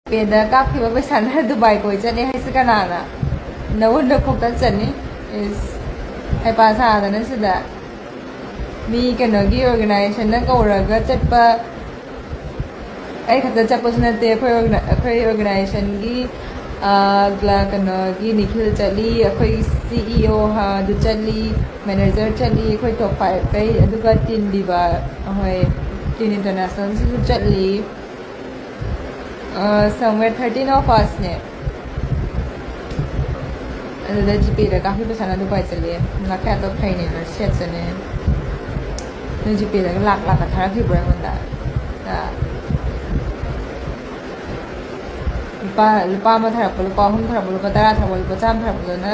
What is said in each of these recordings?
Peda kapi ba sana Dubai ko chani hai sa kanana nawon ko ta chani is hai pa sa da na sida mi kano gi organization na ko ra ga chat pa ai khata chat pa na te khoi organization gi gla kano gi nikhil chali khoi CEO ha du chali manager chali khoi top 5 kai aduga tin diba hoi tin international su chali somewhere 13 of us ne the Gpay da काफी पैसा ना Dubai चले ना क्या तो खाई नहीं ना शेयर चले तो Gpay da लाख का थारा भी बड़ा होता lupa mà थारा बोलो lupa हम थारा बोलो बतारा थारा बोलो पचाम थारा बोलो ना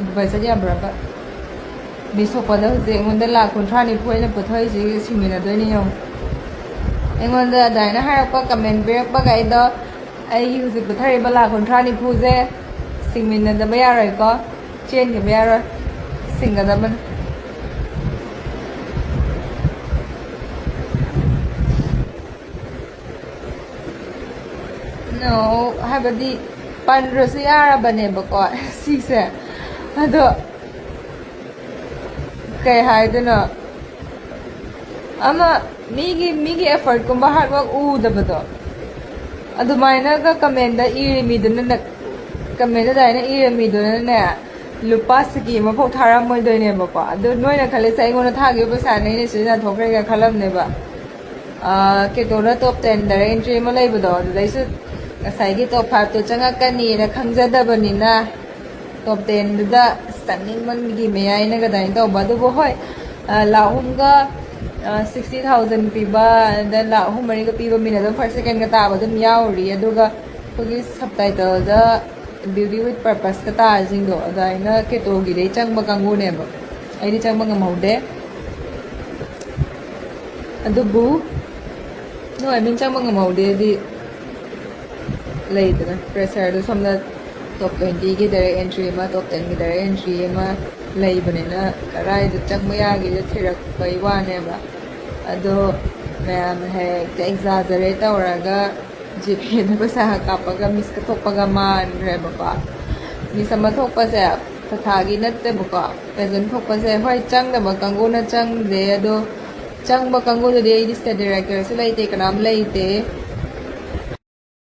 दुबई चले अब बराबर बिसो पदा हो जे मुंडे लाख कुंठा नहीं पुए ने पुथाई जी सिमिना दो नहीं हो ऐंगोंदा दाइना हारपा कमेंट बेरपा गाइदो आई हुजिक बथारी बला कुंठा नि फुजे सिंगमिन द बया रय को चेन के बया र सिंग द बन नो हाबदी पंद्रह से यार बने बको सी से अदो कई हाइदनो अमा मीगी एफर्ट कुंबा हार्ड वर्क उदबदो अदुमाइना का कमेंट दा इरिमीदुना कमेंट दाइना इरिमीदुना ने लुपा सकी म फौ थारा मोय दोइने बको अदु नोइना खले साइ गोना थागे पैसा नै ने सिना थोफ्रे ga खलम ने बा के तोना टॉप 10 दा एंट्री म लैबदो दैसु साइ गी टॉप 5 तो चंगा कनी ना खंगजदबनिना टॉप 10 दा स्टनिंग मन गी मेयाइना ga दाइन तो बदु बो होय लाहुम ga 60,000 पीबा then la hum mari ga piba mina da first second ga ta ba dum yauri aduga kogi subtitle da beauty with purpose ka ta jing do da ina ke to gi dei chang ba kangu ne ba ai di chang ba ngam haude adubu no I mean chang ba ngam haude di lei da pressure do som da top 20 gi direct entry ma top 10 gi direct entry ma lei bane na karai da chang ma ya gi da thirak bai wa ne ba अदो ma'am है exaggerate औरगा Gpay ना पैसा कापगा miss का थोपगा मान रहे बका miss अमा थोपा से तथागी नत्ते बका पेजन थोपा से होय चंग द बकंगो ना चंग दे अदो चंग बकंगो दे स्टेट डायरेक्टर से लाइते कनाम लाइते